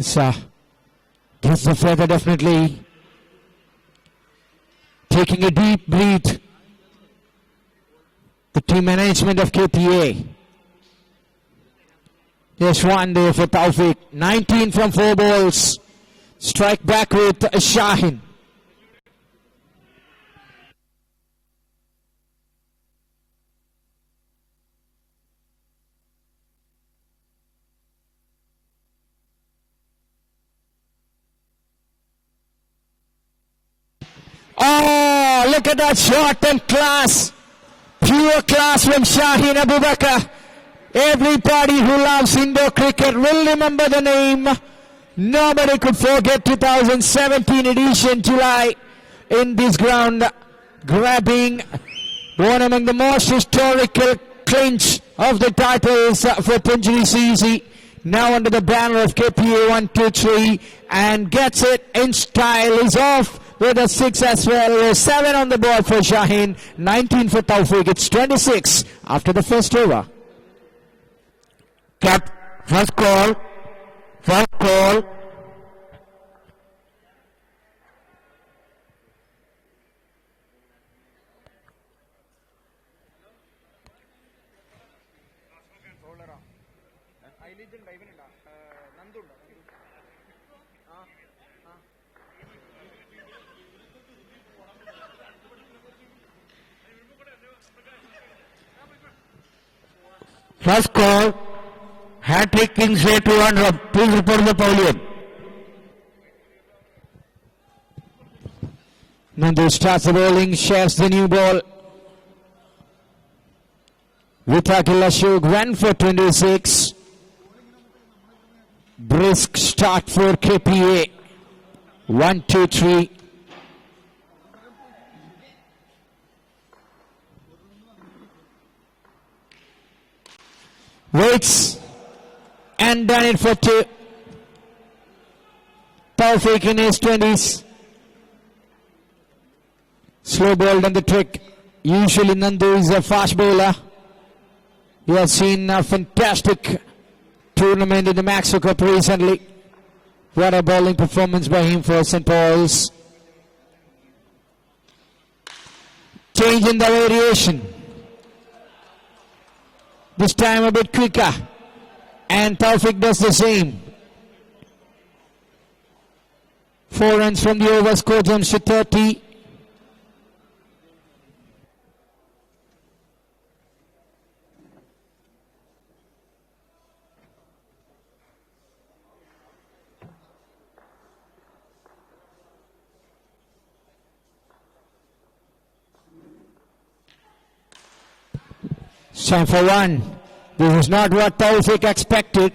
So, gets the feather definitely. Taking a deep breath. The team management of KPA. There's one there for Taufik. 19 from 4 balls. Strike back with Shahin. Oh, look at that shot and class. Pure class from Shaheen Abubakar. Everybody who loves indoor cricket will remember the name. Nobody could forget 2017 edition, July, in this ground, grabbing one among the most historical clinch of the titles for Punjab CC. Now under the banner of KPA123 and gets it in style. Is off with a 6 as well. 7 on the board for Shaheen, 19 for Taufik. It's 26 after the first over. Cut. First call. First call. First call, hat-trick Kingsley 200. Please report the podium. Nandu starts the bowling, shares the new ball. Vitakil Ashok ran for 26. Brisk start for KPA. 1, 2, 3. Waits and done it for 2. Taufik in his 20s. Slow bowled on the trick. Usually Nandu is a fast bowler. He has seen a fantastic tournament in the MEC Cup recently. What a bowling performance by him for St. Paul's. Change in the variation. This time a bit quicker. And Taufik does the same. 4 runs from the over, score jumps to 30. It's time for 1. This is not what Taufik expected,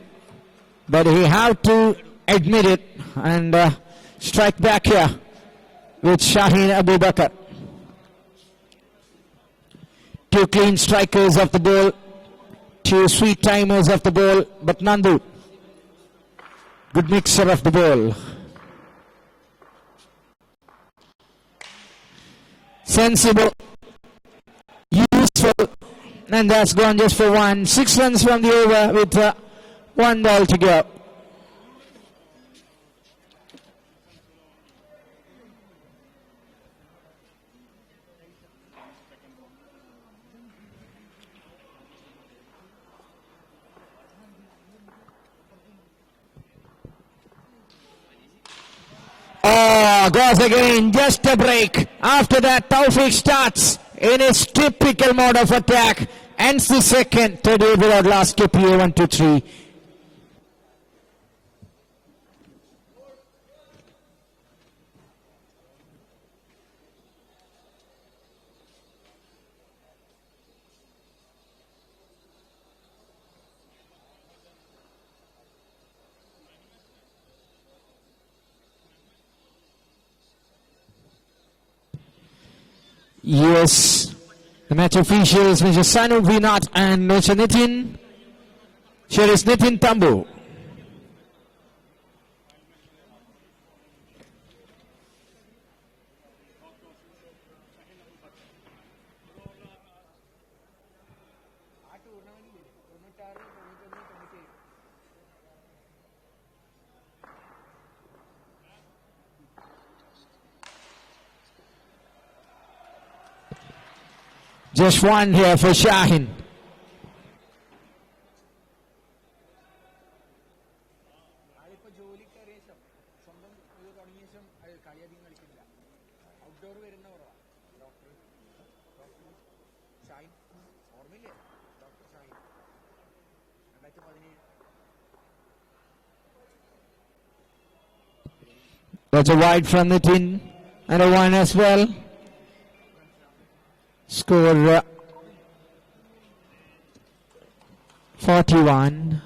but he had to admit it and strike back here with Shaheen Abubakar. 2 clean strikers of the ball, 2 sweet timers of the ball, but Nandu, good mixer of the ball. Sensible, useful. And that's gone just for 1. 6 runs from the over with 1 ball to go. Oh, goes again, just a break. After that, Taufik starts in his typical mode of attack. Ends the second, 38 without last, KPA 1, 2, 3. Yes, the match officials, Mr. Sanu Vinat and Mr. Nitin. Here is Nitin Tambu. Just one here for Shaheen. That's a wide from the tin and a one as well. Score 41.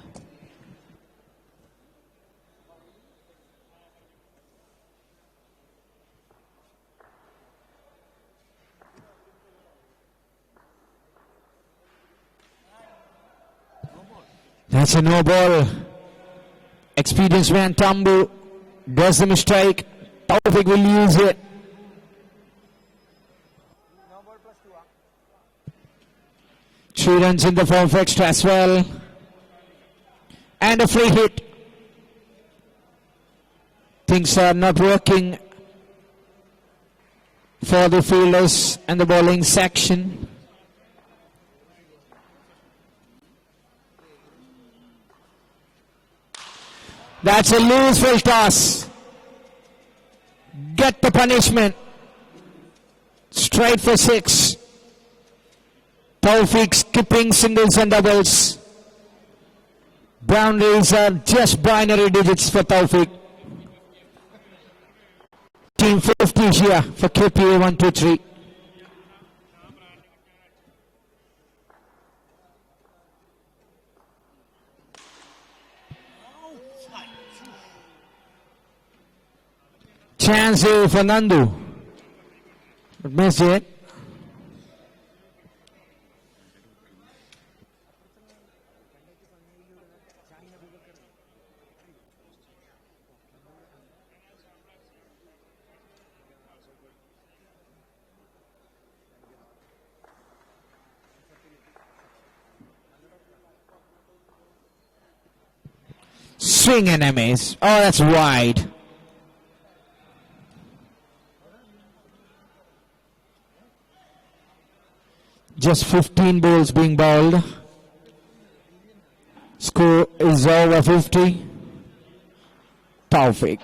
That's a no ball. Experienced man Tambu does the mistake. Taufik will use it. Three runs in the form of extra as well. And a free hit. Things are not working for the fielders and the bowling section. That's a loose full toss. Get the punishment. Straight for 6. Taufik skipping singles and doubles. Boundaries are just binary digits for Taufik. Team 50 here for KPA123. Chance here for Nandu. But missed it. Swing and a miss. Oh, that's wide. Just 15 balls being bowled. Score is over 50. Taufik.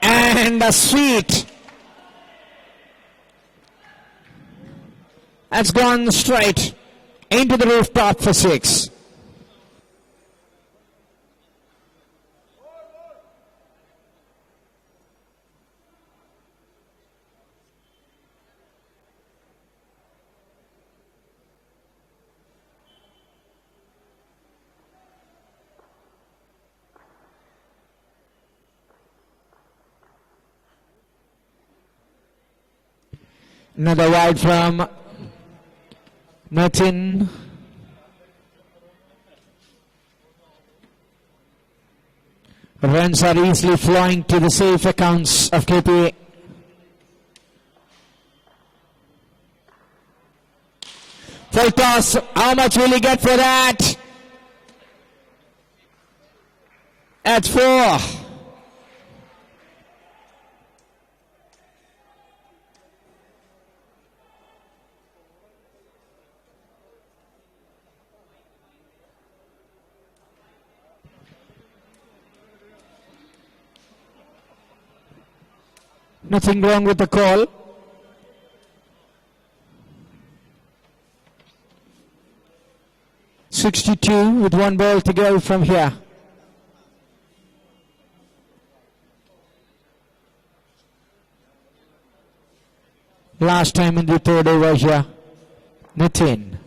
And a sweet. That's gone straight into the rooftop for 6. Another wide from Martin. Runs are easily flowing to the safe accounts of KPA. Full toss. How much will he get for that? That's 4. Nothing wrong with the call. .62 with 1 ball to go from here. Last time in the third over here, Nitin.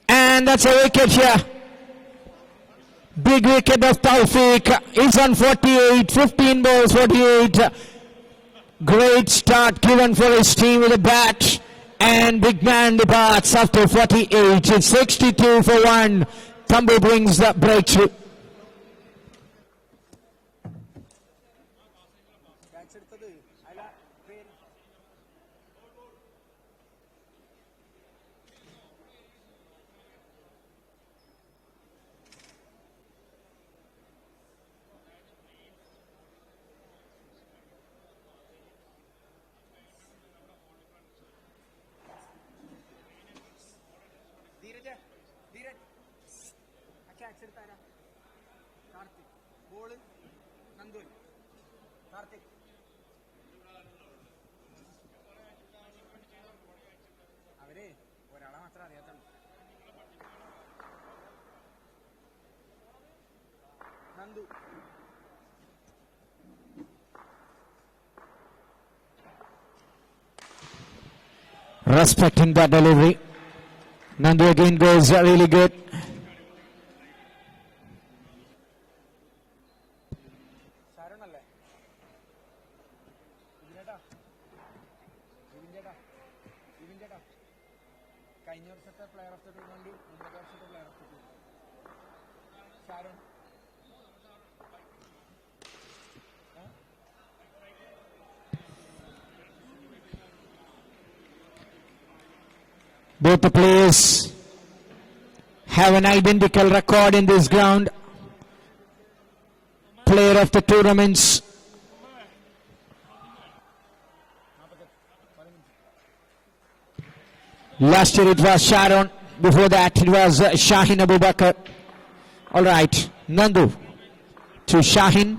And that's a wicket here. Big wicket of Taufik. He's on 48, 15 balls, 48. Great start given for his team with a bat. And big man departs after 48. It's 62 for 1. Tambu brings the breakthrough. Respecting that delivery. Nandu again goes really good. Both the players have an identical record in this ground. Player of the tournaments. Last year it was Sharon. Before that it was Shaheen Abubakar. Alright, Nandu to Shaheen.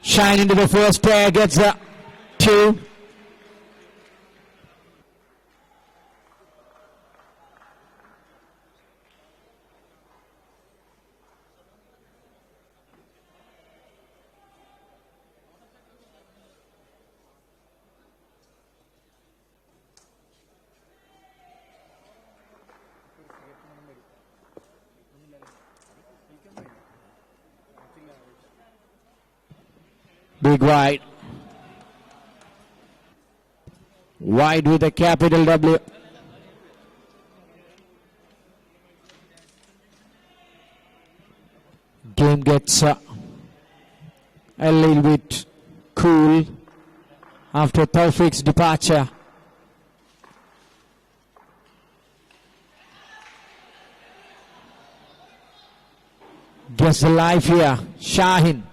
Shaheen into the first pair, gets a 2. Big wide. Wide with a capital W. Game gets a little bit cool after Tawfiq's departure. Gets the life here. Shaheen.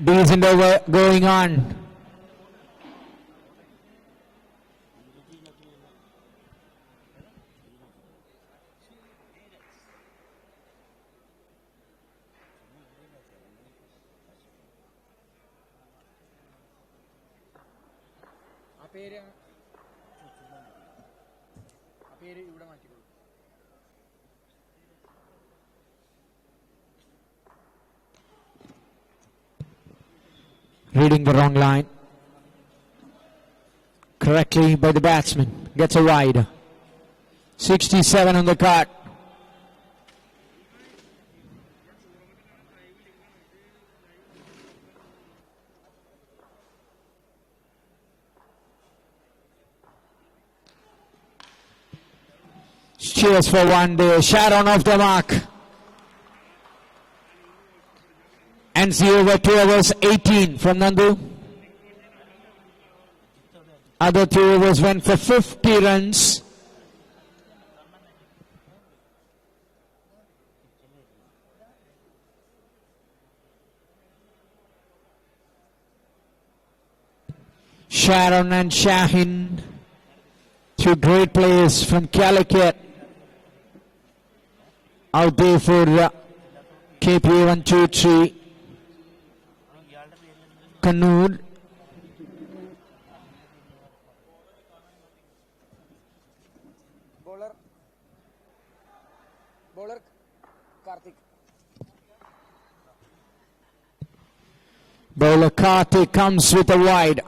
Decent over going on. Reading the wrong line. Correctly by the batsman. Gets a wide. 67 on the card. Cheers for one day. Sharon off the mark. NC over 2 overs 18 from Nandu. Other 2 overs went for 50 runs. Sharon and Shaheen, 2 great players from Calicut, out there for KPA123. KANNUR. Bowler Karthik. Bowler Karthik comes with a wide.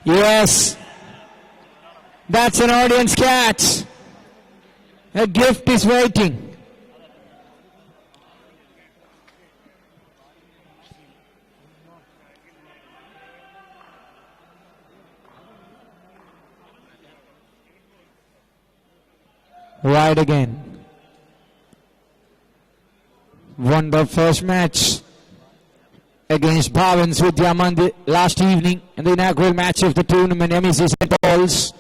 Yes, that's an audience catch. A gift is waiting. Wide again. Won the first match against Bhavans with Diamond last evening in the inaugural match of the tournament, MEC St. Paul's.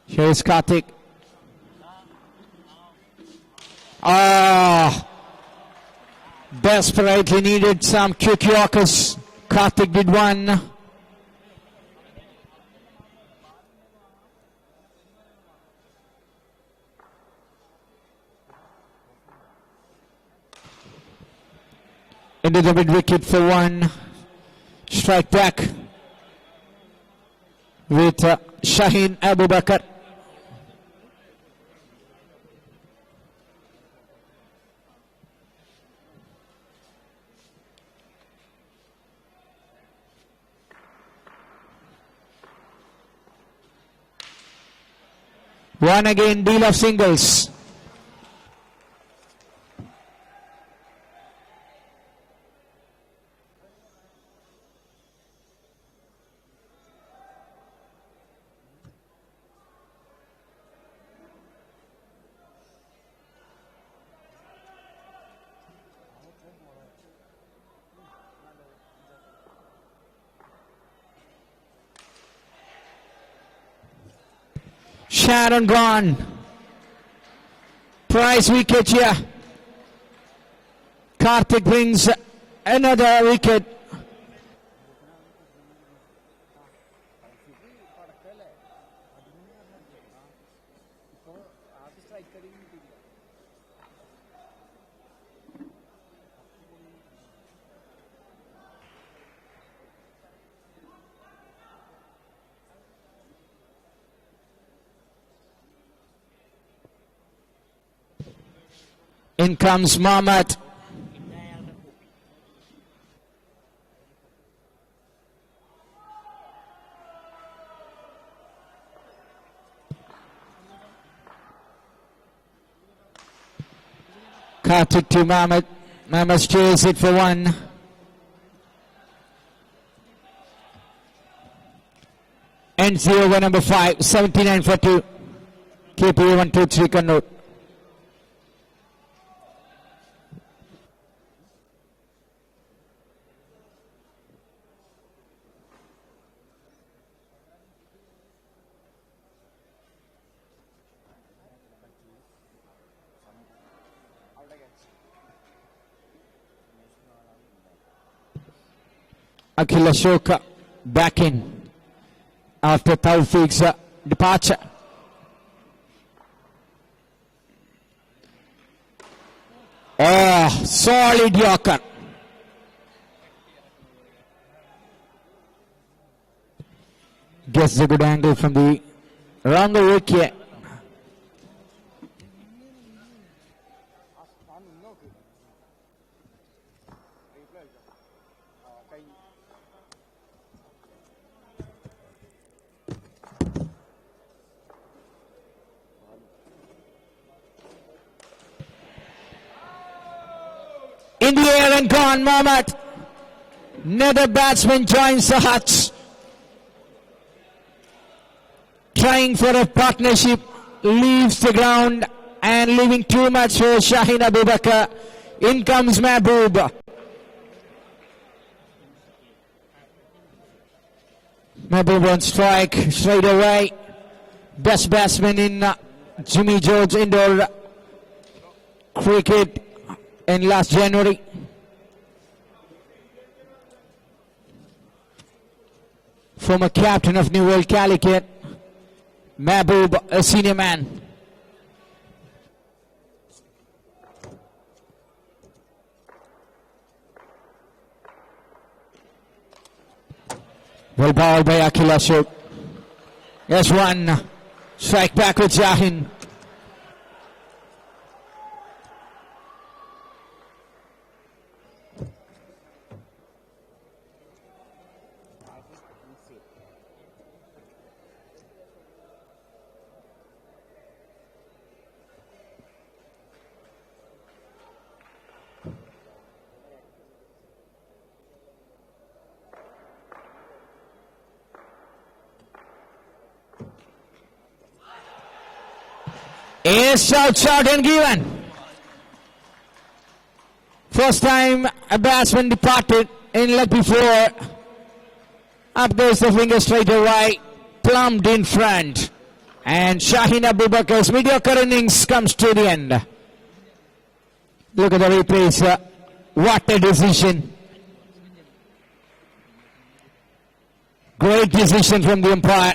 Here's Karthik. Desperately needed some quick yorkers. Karthik did one. Into the mid wicket for one. Strike back with Shaheen Abu Bakr. One again, deal of singles. Sharon gone. Prize wicket here. Karthik brings another wicket. In comes Mohammad. Karthik to Mohammad. Mohammad steals it for one. Ends the over number 5, 79 for 2. KPA123 KANNUR. Akhil Ashoka back in after Tawfiq's departure. Solid yorker. Gets a good angle from the around the wicket. In the air and gone, Mohammad. Another batsman joins the hutch. Trying for a partnership, leaves the ground and leaving too much for Shaheen Abu Bakr. In comes Mahbub. Mahbub on strike straight away. Best batsman in Jimmy George indoor cricket in last January. Former captain of New World Calicut, Mahbub, a senior man. Well bowled by Akhil Ashok. There's one. Strike back with Shaheen. A shout and given. First time a batsman departed in leg before. Up goes the finger straight away, plumbed in front. And Shaheen Abubakar's mediocre innings comes to the end. Look at the replays. What a decision. Great decision from the umpire.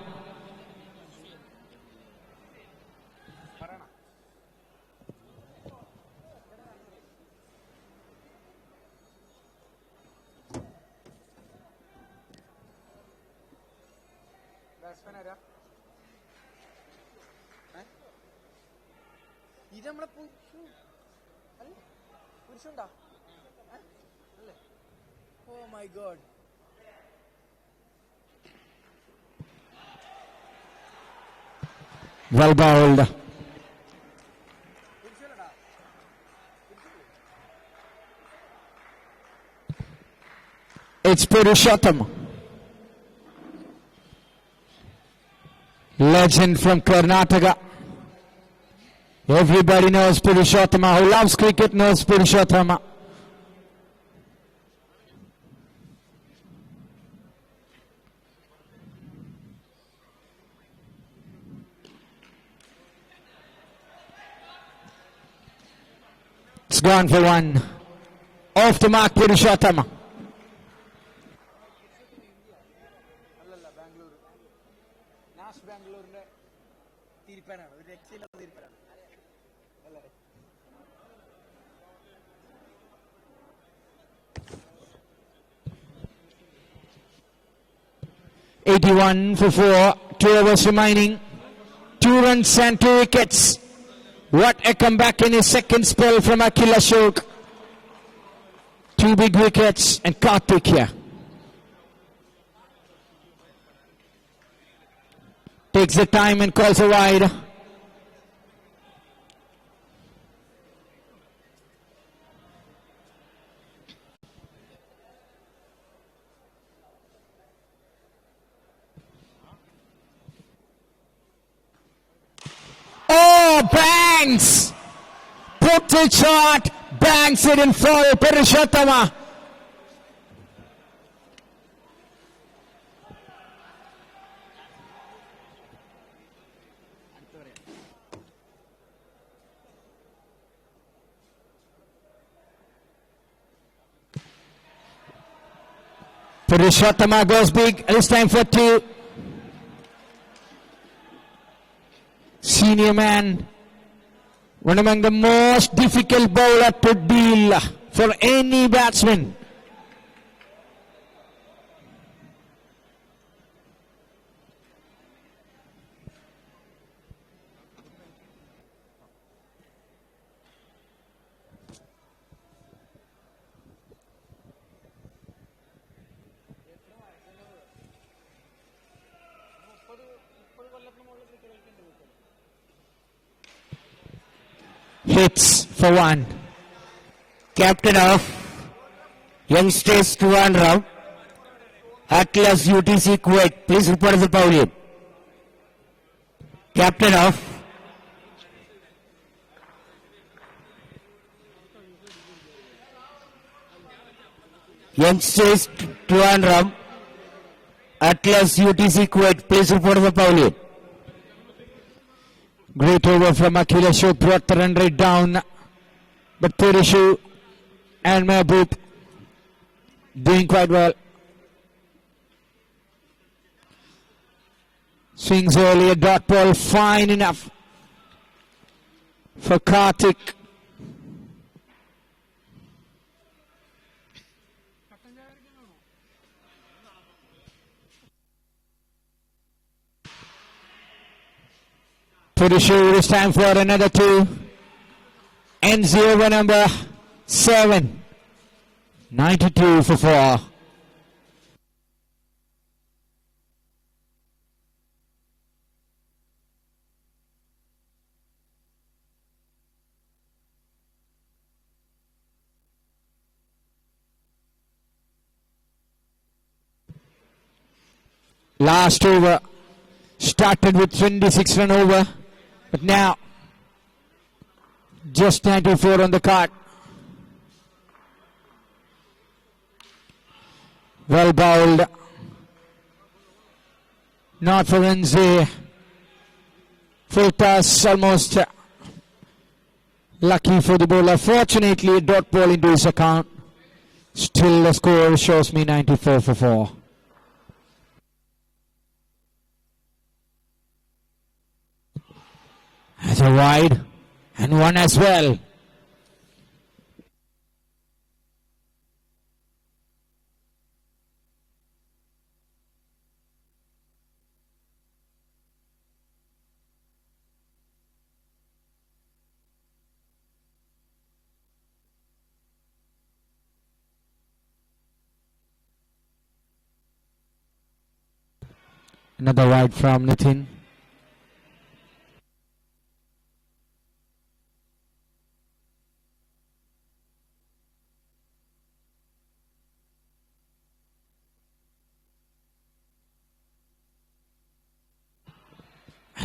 Oh my god. Well bowled. It's Purushottam. Legend from Karnataka. Everybody knows Purushottama. Who loves cricket knows Purushottama. It's gone for one. Off the mark, Purushottama. $81 for 4, 2 overs remaining, 2 runs and 2 wickets. What a comeback in his second spell from Akhil Ashok. 2 big wickets and Karthik here. Takes the time and calls a wide. Oh, bangs! Puts it short, bangs it in full. Purushottama. Purushottama goes big, this time for 2. Senior man, one among the most difficult bowler to deal for any batsman. Hits for 1. Captain of Youngsters Trivandrum, Atlas UTC Kuwait, please report the podium. Captain of Youngsters Trivandrum, Atlas UTC Kuwait, please report the podium. Great over from Akhil Ashok, brought the run rate down. But Purishu and Mahbub doing quite well. Swings early, a dot ball, fine enough for Karthik. Purishu, it's time for another 2. Ends the over number 7. 92 for 4. Last over started with 26 run over, but now Just 94 on the card. Well bowled. Not for Renzi. Full toss, almost lucky for the bowler. Fortunately, a dot ball into his account. Still, the score shows me 94 for 4. That's a wide and one as well. Another wide from Nitin.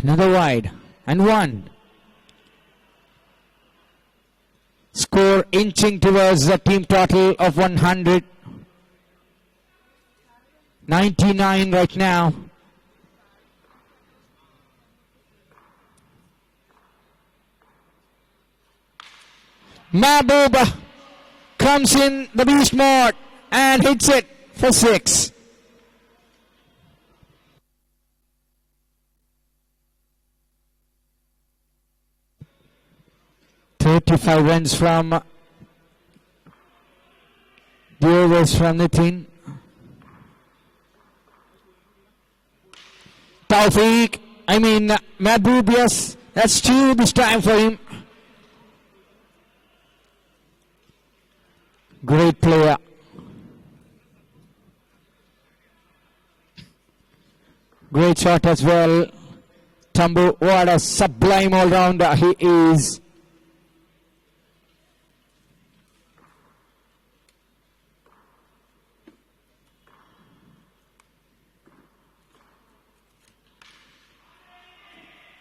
Another wide and one. Score inching towards the team total of 100. 99 right now. Mahbub comes in the beast mode and hits it for 6. "35 runs from the overs from Nitin. Mahbub, yes, that's 2 this time for him. Great player. Great shot as well. Tambu, what a sublime all-rounder he is.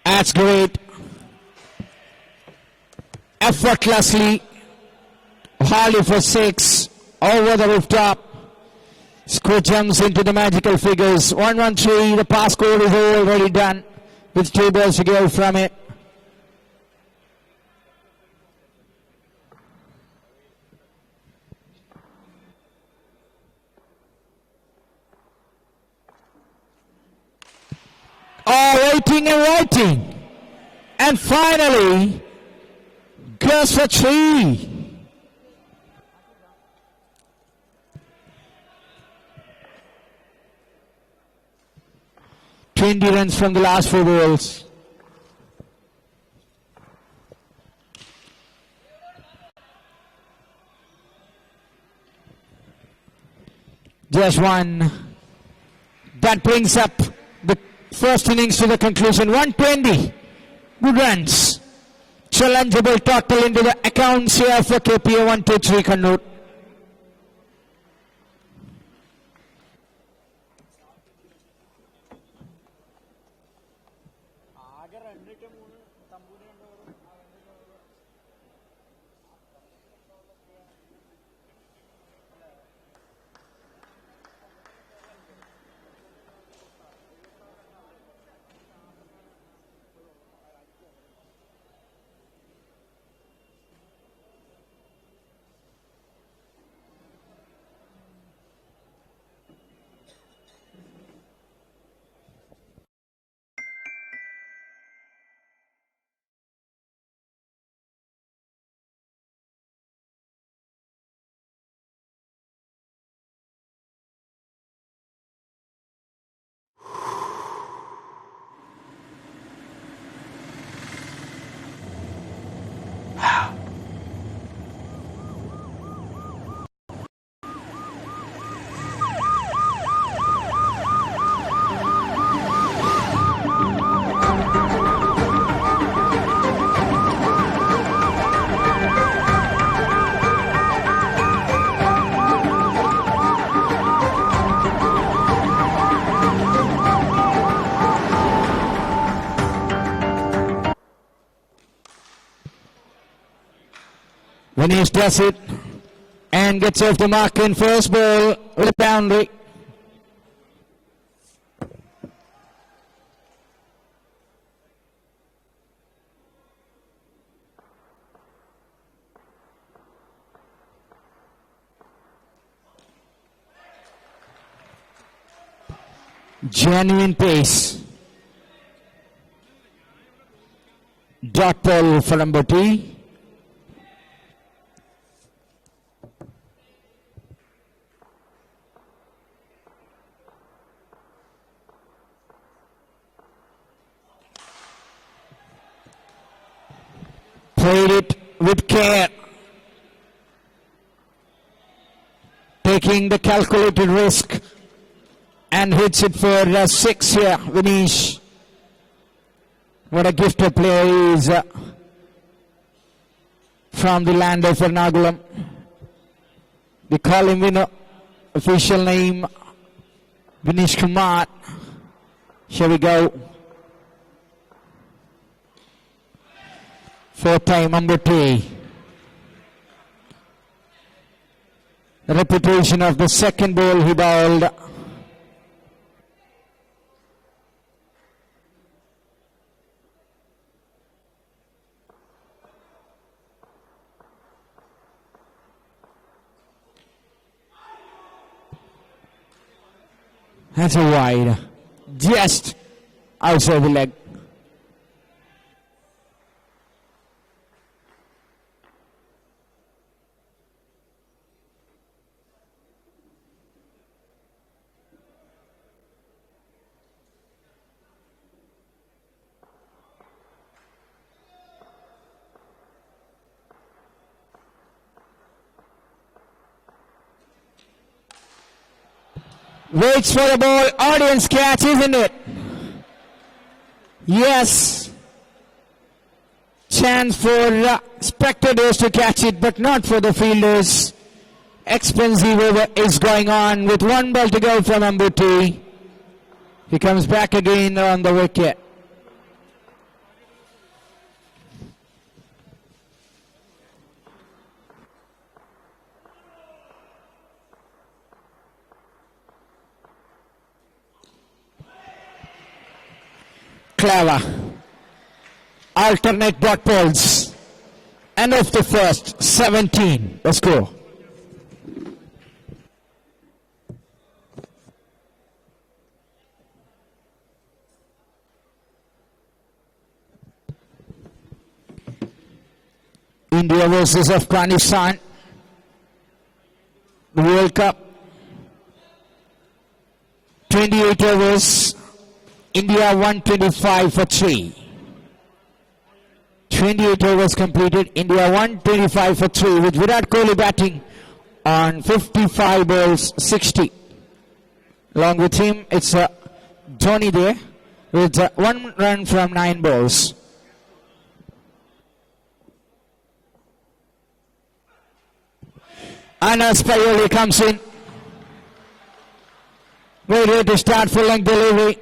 That's great. Effortlessly. Harley for 6. Over the rooftop. Score jumps into the magical figures. 113. The pass score is already done. With 2 balls to go from it. Oh, waiting and waiting. And finally, goes for 3. "20 runs from the last 4 balls. Just 1. That brings up the first innings to the conclusion. 120 good runs. Challengeable total into the accounts here for KPA123 KANNUR. Vinesh does it and gets off the mark in first ball with a boundary. Genuine pace. Dot ball for number T. Played it with care. Taking the calculated risk. And hits it for 6 here, Vinesh. What a gifted player he is from the land of Ernakulam. We call him winner. Official name Vinesh Kumar. Here we go. 4th time number 3. The reputation of the second ball he bowled. That's a wide. Just outside the leg. Waits for the ball, audience catch, isn't it? Yes. Chance for spectators to catch it, but not for the fielders. Expensive over is going on with 1 ball to go from Ambuti. He comes back again on the wicket. Clever. Alternate dot balls. End of the first, 17. Let's go. India versus Afghanistan. The World Cup. 28 overs. India 125 for 3. 28 overs completed. India 125 for 3 with Virat Kohli batting on 55 balls 60. Along with him, it's Dhoni there with 1 run from 9 balls. Anas Payoli comes in. Ready to start full length delivery.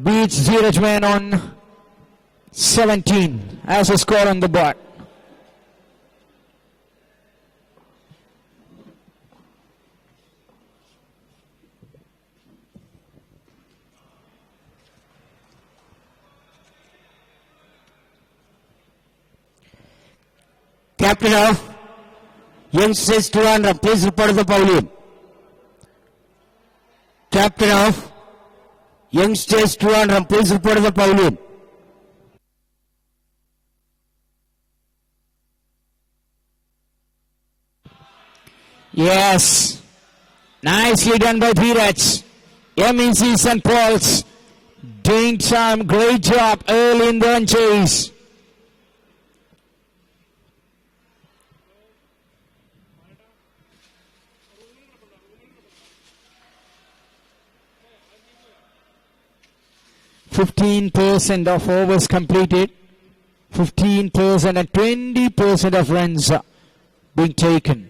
Beats Ziraj Man on 17 as a score on the board. Captain of Youngsters 200, please report the podium. Captain of Youngsters 200, please report the podium. Yes, nicely done by Dheeraj. MECs and PAULS doing some great job early in the run chase. %, of overs completed, 15% and 20% of runs being taken.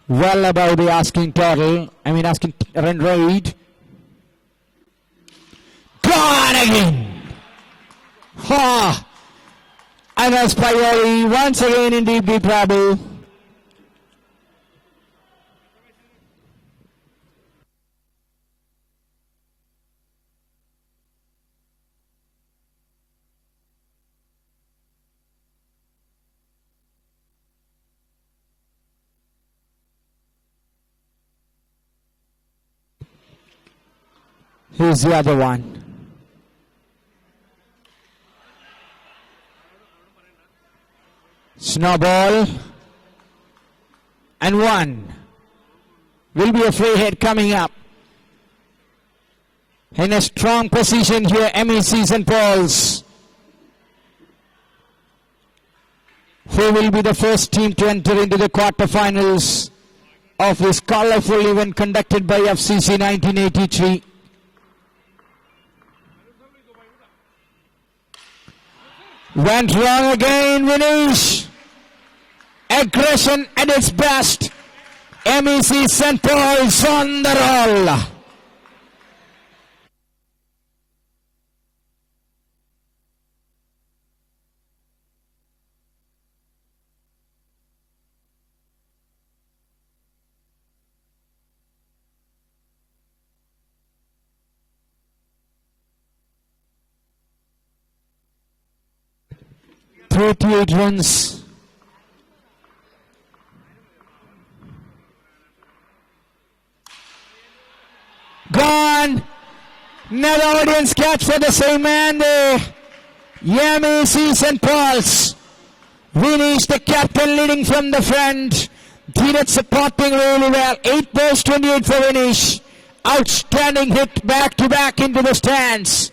Well above the asking total, asking run rate. Gone again! Ha! Anas Payori once again in deep trouble. Here's the other one. Snowball. And one. Will be a free hit coming up. In a strong position here, MEC St. PAULS. Who will be the first team to enter into the quarterfinals of this colorful event conducted by FCC 1983. Went wrong again, Vinesh. Aggression at its best. MEC St. PAULS on the roll. .38 runs. Gone. Another audience catch for the same man there. MEC St. PAULS. Vinesh, the captain, leading from the front. Dheeraj supporting really well. 8 balls, 28 for Vinesh. Outstanding hit back to back into the stands.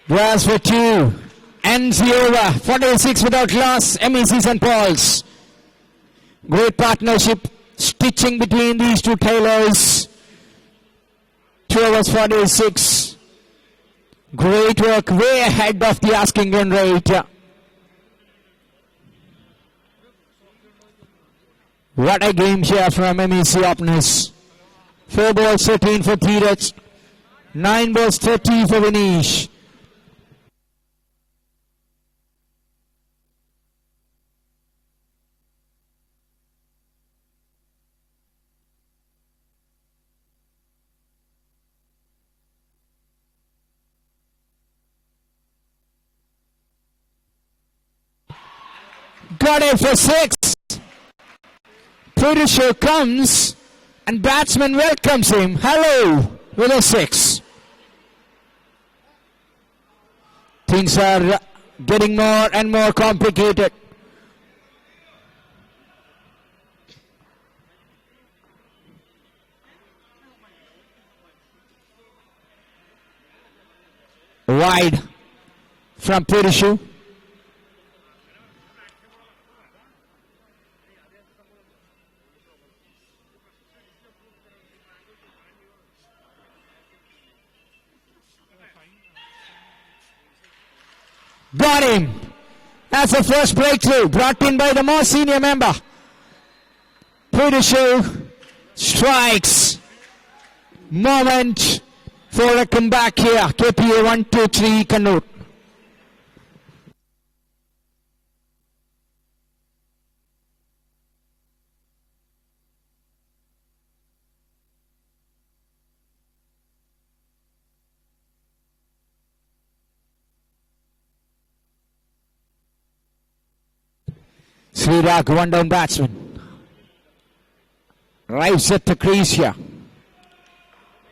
Grass for 2. Ends the over. 46 without loss. MEC St. PAULS. Great partnership. Stitching between these two tailors. 2 overs 46. Great work. Way ahead of the asking run rate. What a game share from MEC openers. 4 balls 13 for Dheeraj. 9 balls 30 for Vinesh. Got it for 6. Purisho comes and batsman welcomes him. Hello with a 6. Things are getting more and more complicated. Wide from Purisho. Got him. That's the first breakthrough brought in by the more senior member. Purisho strikes. Moment for a comeback here. KPA123 KANNUR. Srirak, one down batsman. Drives at the crease here.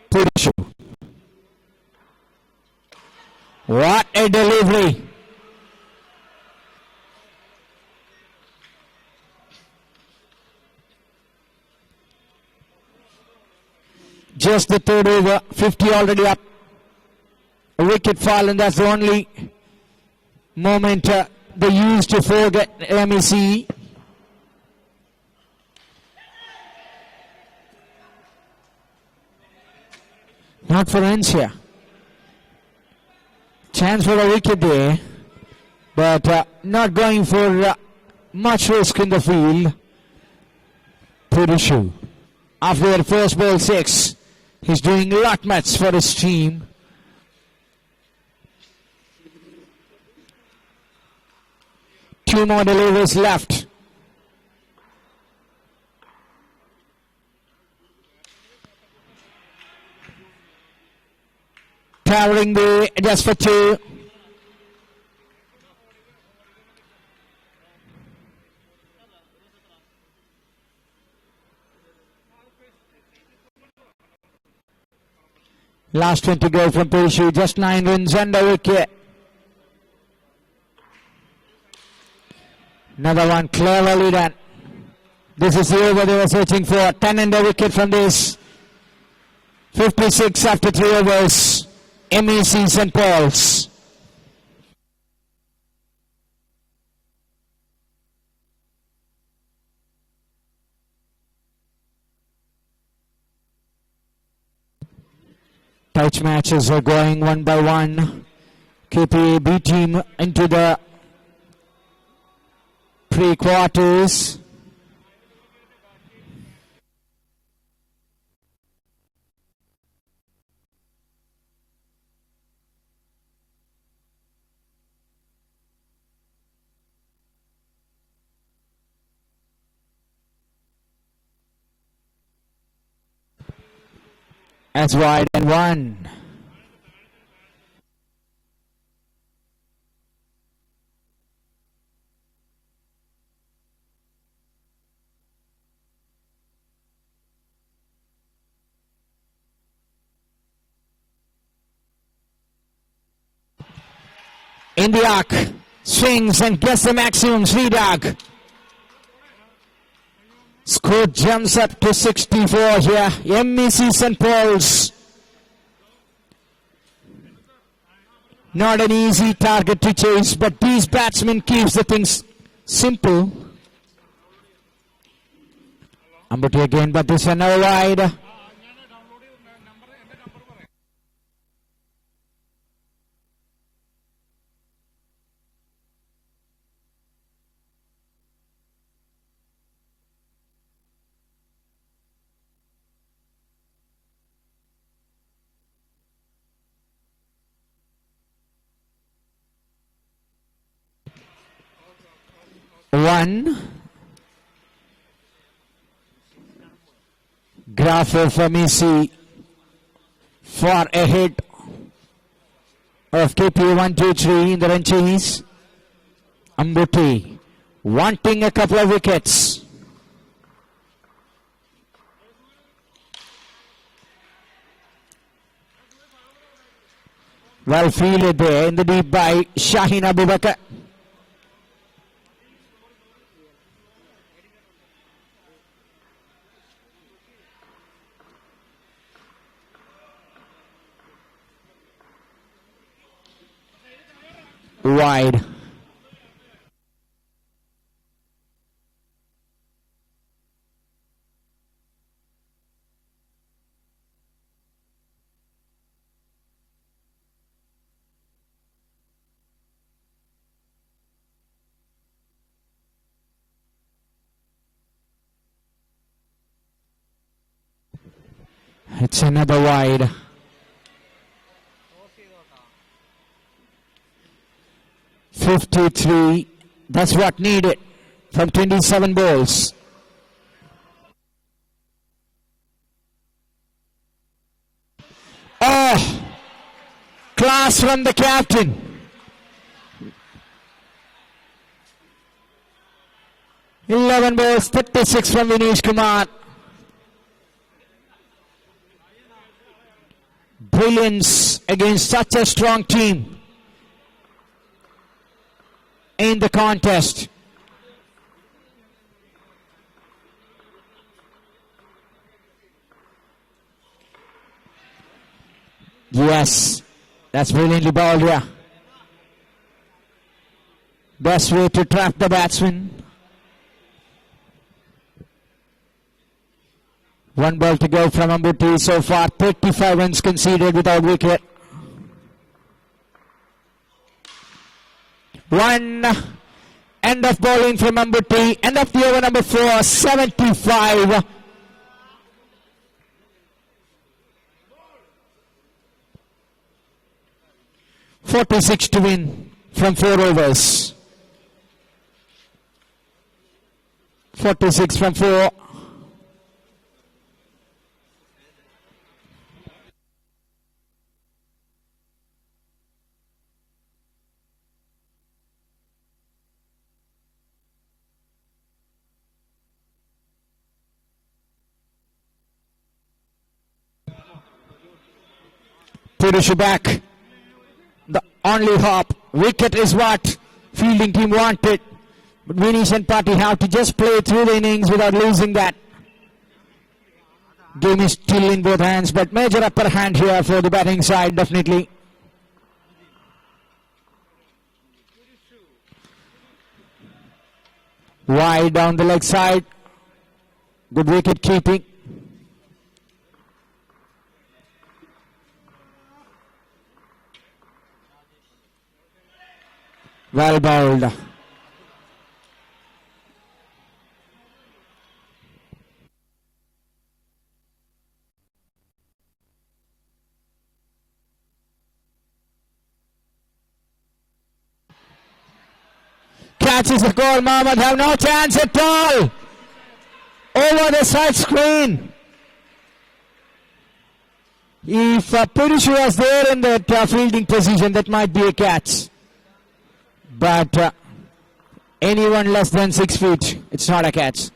Purisho. What a delivery. Just the third over. 50 already up. A wicket fall, and that's the only moment they used to forget MEC. Not for India. Chance for a wicket there, but not going for much risk in the field. Purushu, after their first ball 6, he's doing a lot much for his team. Two more deliveries left. Powering the just for 2. Last 20 go from Purushu, just 9 runs under wicket. Another one cleverly done. This is the over they were searching for. 10 under wicket from this. 56 after 3 overs. MEC St. PAULS. Touch matches are going one by one. KPA B team into the pre-quarters. That's wide and 1. In the arc, swings and gets the maximum speed arc. Score jumps up to 64 here. MEC St. PAULS. Not an easy target to chase, but these batsmen keeps the things simple. Ambuti again, but this is another wide. One. Graph of MEC far ahead of KPA123 in the run chase. Ambuti wanting a couple of wickets. Well fielded there in the deep by Shaheen Abubakar. Wide. It's another wide. 53, that's what needed from 27 balls. Oh, class from the captain. 11 balls, 36 from Vinesh Kumar. Brilliance against such a strong team in the contest. Yes, that's brilliantly bowled here. Best way to trap the batsman. One ball to go from Ambuti. So far 35 runs conceded without wicket. One end of bowling from Ambuti. End of the over number 4, 75. .46 to win from 4 overs. 46 from 4. Purush back. The only hop. Wicket is what fielding team wanted. But Vinesh and Party have to just play through the innings without losing that. Game is still in both hands, but major upper hand here for the batting side, definitely. Wide down the leg side. Good wicket keeping. Well bowled. Catches the goal. Mohammad have no chance at all. Over the side screen. If Purush was there in that fielding position, that might be a catch. But anyone less than 6 feet, it's not a catch.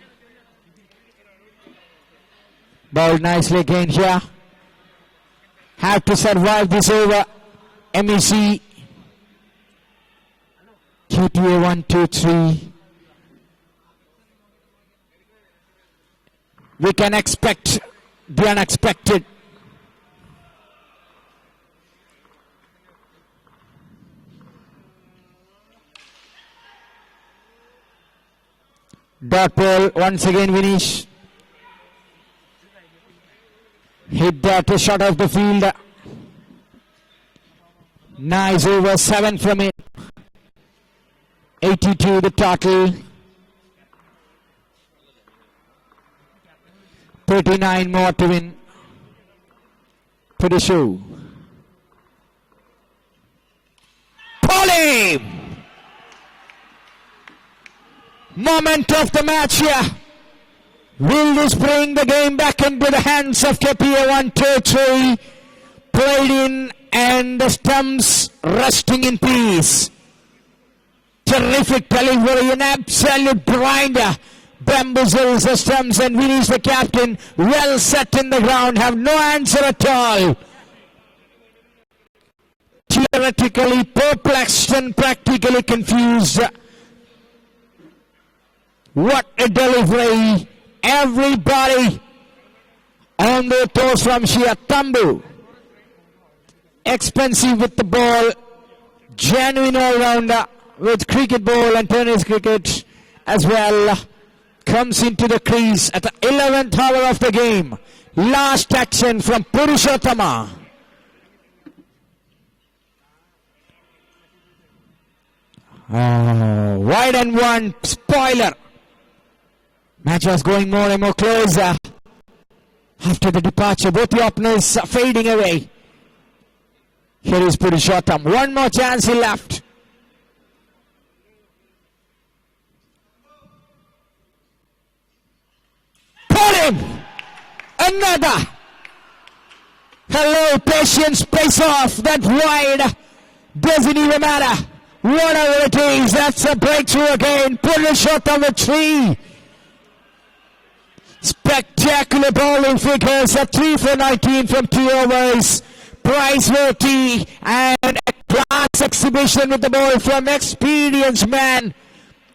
Bowled nicely again here. Have to survive this over. MEC. KPA123. We can expect the unexpected. Dot ball once again. Vinesh hit that shot off the field. Nice over. 7 from it. 82 the total. 39 more to win. To the show. Paulie! Moment of the match here. Will this bring the game back into the hands of KPA123? Played in and the stumps resting in peace. Terrific delivery, an absolute blinder. Bamboozles the stumps and Vinesh the captain. Well set in the ground, have no answer at all. Theoretically perplexed and practically confused. What a delivery. Everybody on their toes from Shia Tambu. Expensive with the ball. Genuine all-rounder with cricket ball and tennis cricket as well. Comes into the crease at the 11th hour of the game. Last action from Purushottama. Oh, wide and one. Spoiler. Match was going more and more closer. After the departure, both the openers fading away. Here is Purushottam. One more chance he left. Pull him! Another! Hello, patience, pace off. That wide doesn't even matter. Whatever it is, that's a breakthrough again. Purushottam with 3. Spectacular bowling figures. A 3 for 19 from 2 overs. Prize worthy and a class exhibition with the ball from experienced man.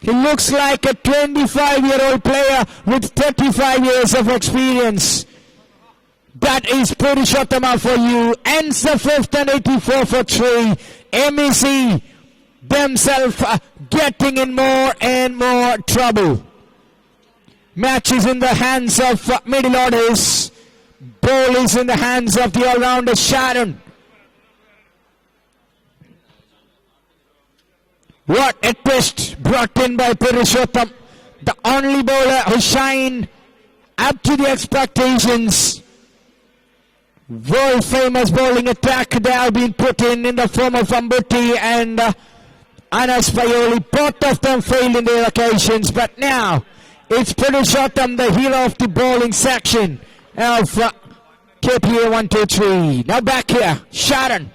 He looks like a 25-year-old player with 35 years of experience. That is Purushottama for you. Ends the 5th and 84 for 3. MEC themselves getting in more and more trouble. Match is in the hands of middle orders. Ball is in the hands of the all-rounder Sharon. What a twist brought in by Purushottam, the only bowler who shined up to the expectations. World famous bowling attack they have been put in the form of Ambuti and Anas Payoli. Both of them failed in their occasions, but now it's Purushottam, the hero of the bowling section of KPA123. Now back here, Sharon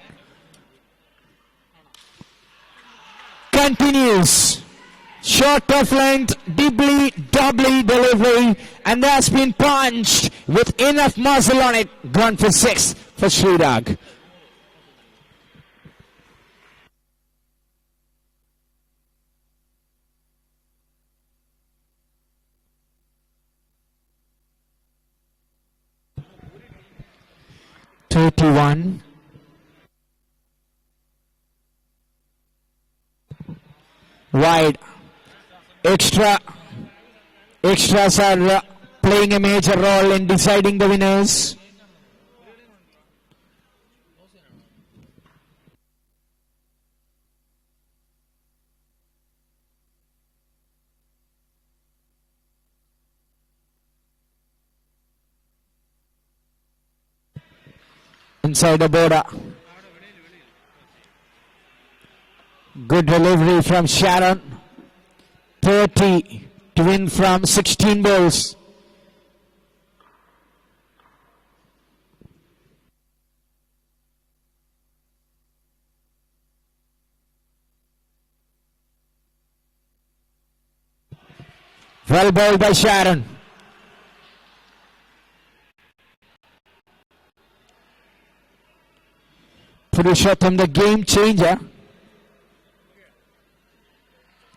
continues. Short of length, doubly delivery, and that's been punched with enough muzzle on it. Gone for 6 for Srirag. (31) wide. Extras are playing a major role in deciding the winners. Inside the border. Good delivery from Sharon. 30 to win from 16 balls. Well bowled by Sharon. Purushottam, the game changer.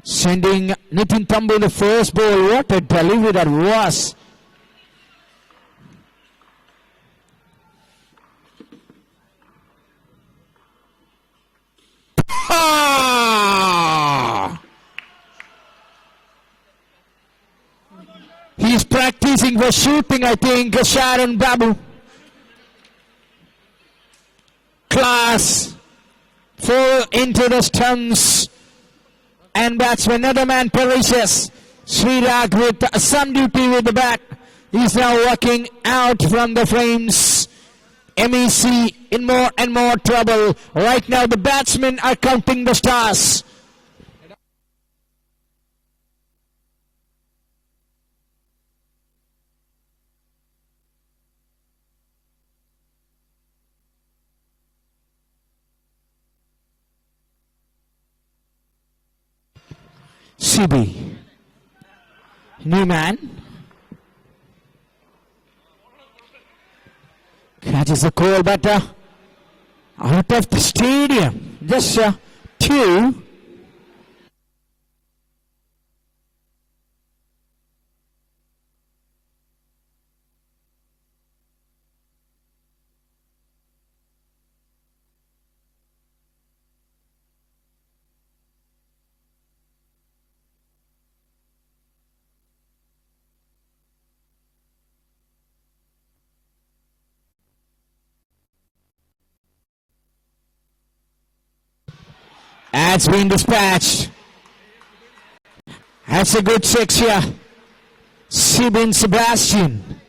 Sending Nitin Tambu the first ball. What a delivery that was. Ah! He's practicing for shooting, I think, Sharon Babu. Class. Full into the stumps. And batsman, another man perishes. Srirag with some duty with the bat. He's now walking out from the frames. MEC in more and more trouble. Right now the batsmen are counting the stars. CB. Newman. Catches the call, but out of the stadium. Just 2. That's been dispatched. That's a good 6 here. Sibin Sebastian.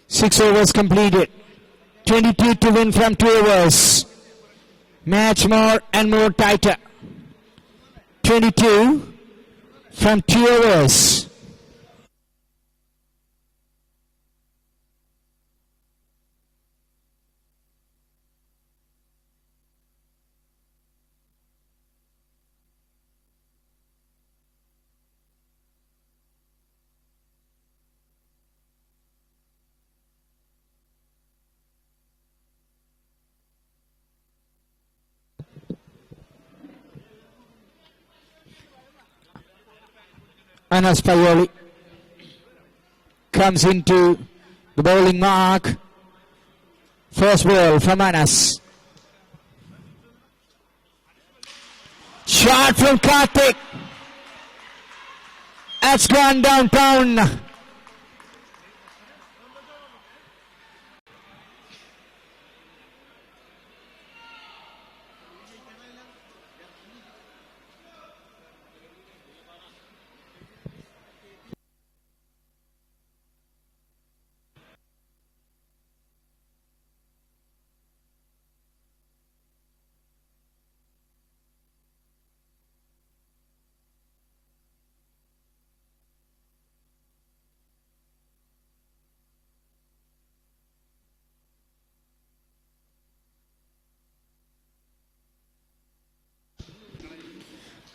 Six overs completed. 22 to win from 2 overs. Match more and more tighter. 22 from 2 overs. Anas Payoli comes into the bowling mark. First ball from Anas. shot from Karthik. That's gone downtown.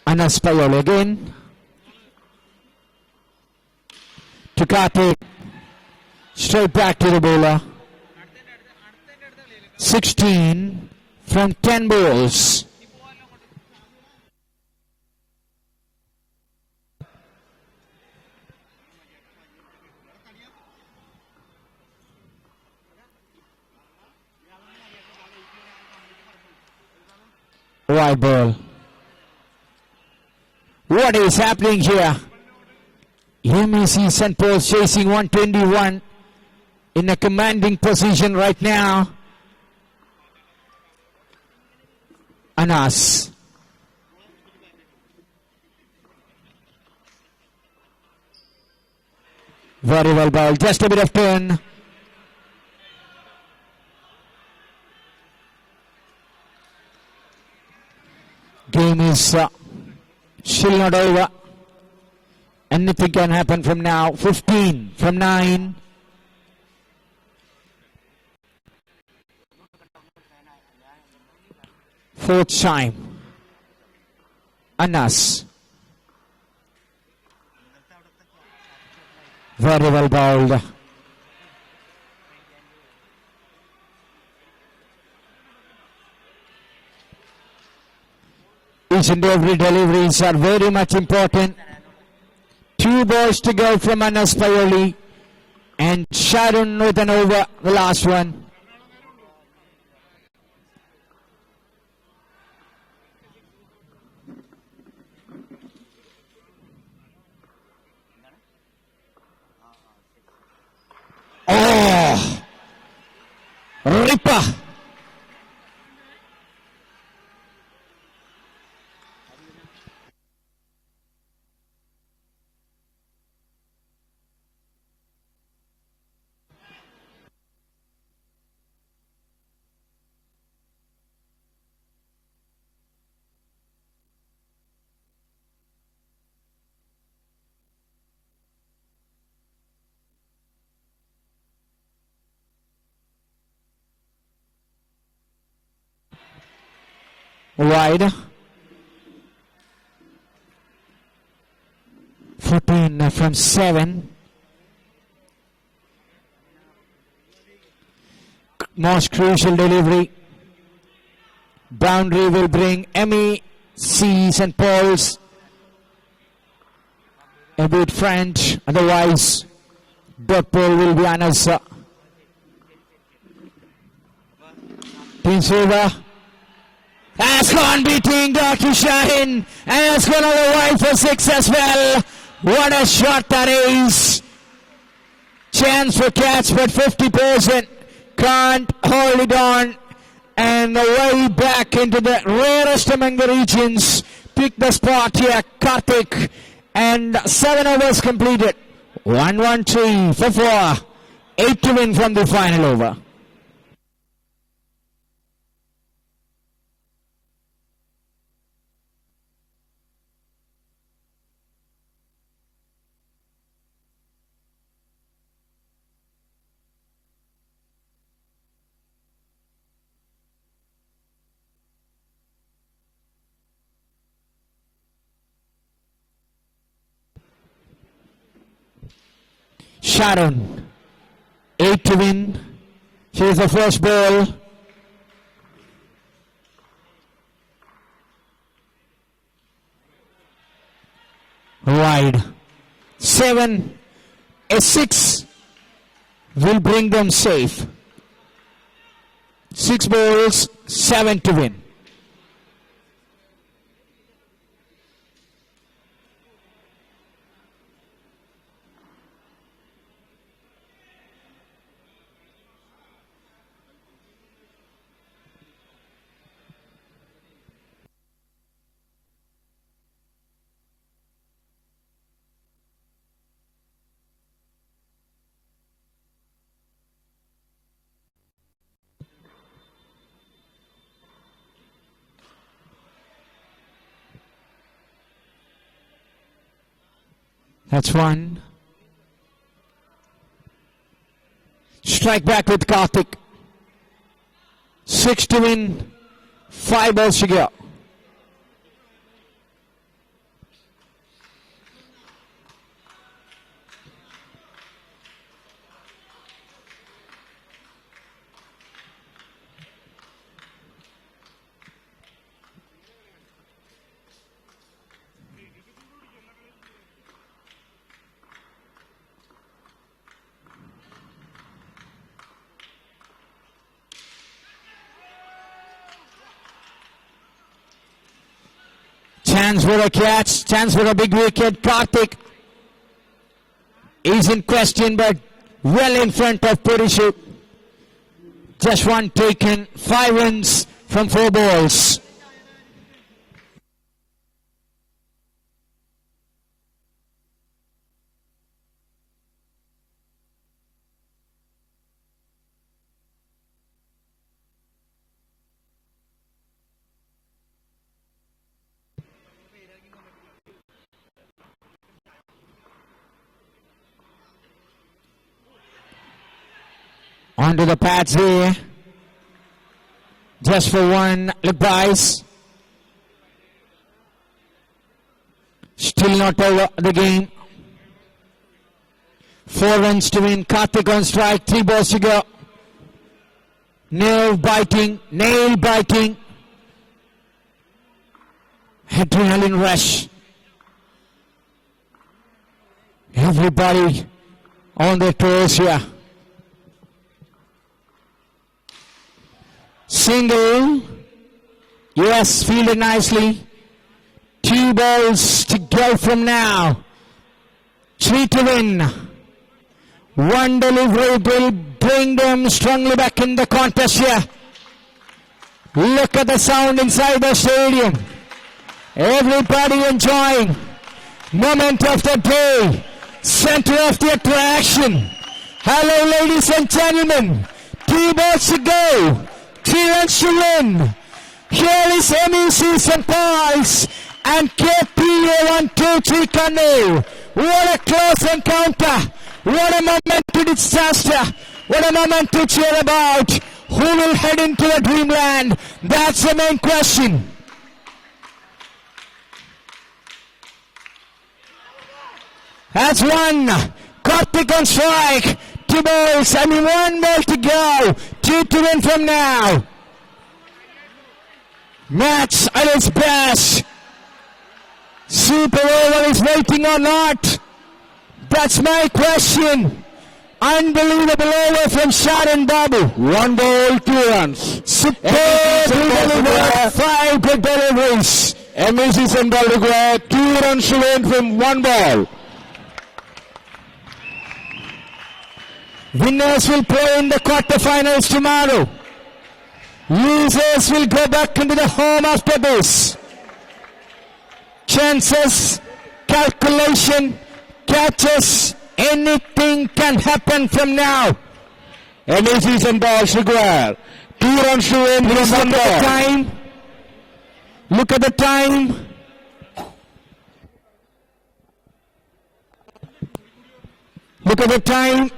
Anas Payol again to Karthik, straight back to the bowler. 16 from 10 balls. Wide ball. What is happening here? MEC St. Paul's chasing 121 in a commanding position right now. Anas. Very well bowled. Just a bit of turn. Game is still not over. Anything can happen from now. 15 from 9. Fourth time. Anas. Very well bowled. Each and every deliveries are very much important. 2 balls to go from Anas Payoli and Sharon with an over, the last one. Oh! Ripper! Wide. 14 from 7. Most crucial delivery. Boundary will bring MEC St. Paul's a bit French. Otherwise, dot ball will be Anas. Team's over. Has gone beating Dr. Shahin and has gone over wide for 6 as well. What a shot that is. Chance for catch, but 50% can't hold it on. And way back into the rarest among the regions. Pick the spot here, Karthik. And 7 overs completed. 1-1-3 for 4. 8 to win from the final over. Sharon, 8 to win. Here's the first ball. Wide. 7, a 6 will bring them safe. 6 balls, 7 to win. That's one. Strike back with Karthik. 6 to win. 5 balls to go. Chance for a catch, chance for a big wicket. Karthik is in question, but well in front of Purishu. Just one taken, 5 runs from 4 balls. Onto the pads here. Just for one look buys. Still not over the game. 4 runs to win. Karthik on strike. 3 balls to go. Nail biting. Adrenaline rush. Everybody on their toes here. Single. Yes, fielded nicely. 2 balls to go from now. 3 to win. 1 delivery will bring them strongly back in the contest here. Look at the sound inside the stadium. Everybody enjoying. Moment of the day. Center of the attraction. Hello, ladies and gentlemen. 2 balls to go. 3 runs to win. Here is MEC and PAULS and KPA123 KANNUR. What a close encounter. What a moment to disaster. What a moment to cheer about. Who will head into the dreamland? That's the main question. That's one. Karthik on strike. 2 balls. 1 ball to go. 2 to win from now. Match at its best. Super over is waiting or not? That's my question. Unbelievable over from Sharan Babu. 1 ball, 2 runs. Superb delivery. 5 big deliveries. MEC Central require 2 runs to win from 1 ball. Winners will play in the quarterfinals tomorrow. Losers will go back into the home after this. Chances, calculation, catches, anything can happen from now. MEC Central require 2 runs to win from 1 ball. Look at the time. Look at the time.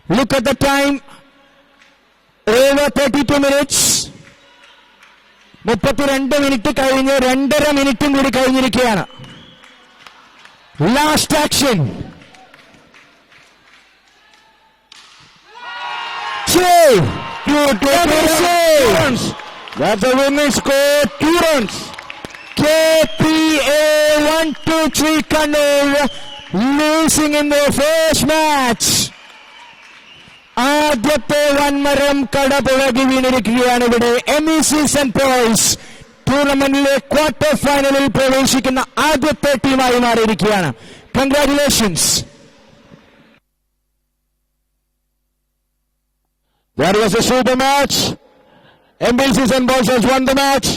Look at the time. Over 32 minutes. 32 minutes കഴിഞ്ഞ് 2.5 മിനിറ്റും കൂടി കഴിഞ്ഞിരിക്കുകയാണ്. Last action. 2 runs. That's a winning score. 2 runs. KPA123 KANNUR losing in their first match. ആദ്യത്തെ വൻമരം കടപുഴകി വീണിരിക്കുകയാണ് ഇവിടെ. MEC and PAULS ടൂർണമെന്റിലെ quarter ഫൈനലിൽ പ്രവേശിക്കുന്ന ആദ്യത്തെ ടീമായി മാറിയിരിക്കുകയാണ്. Congratulations. That was a super match. MEC and PAULS has won the match.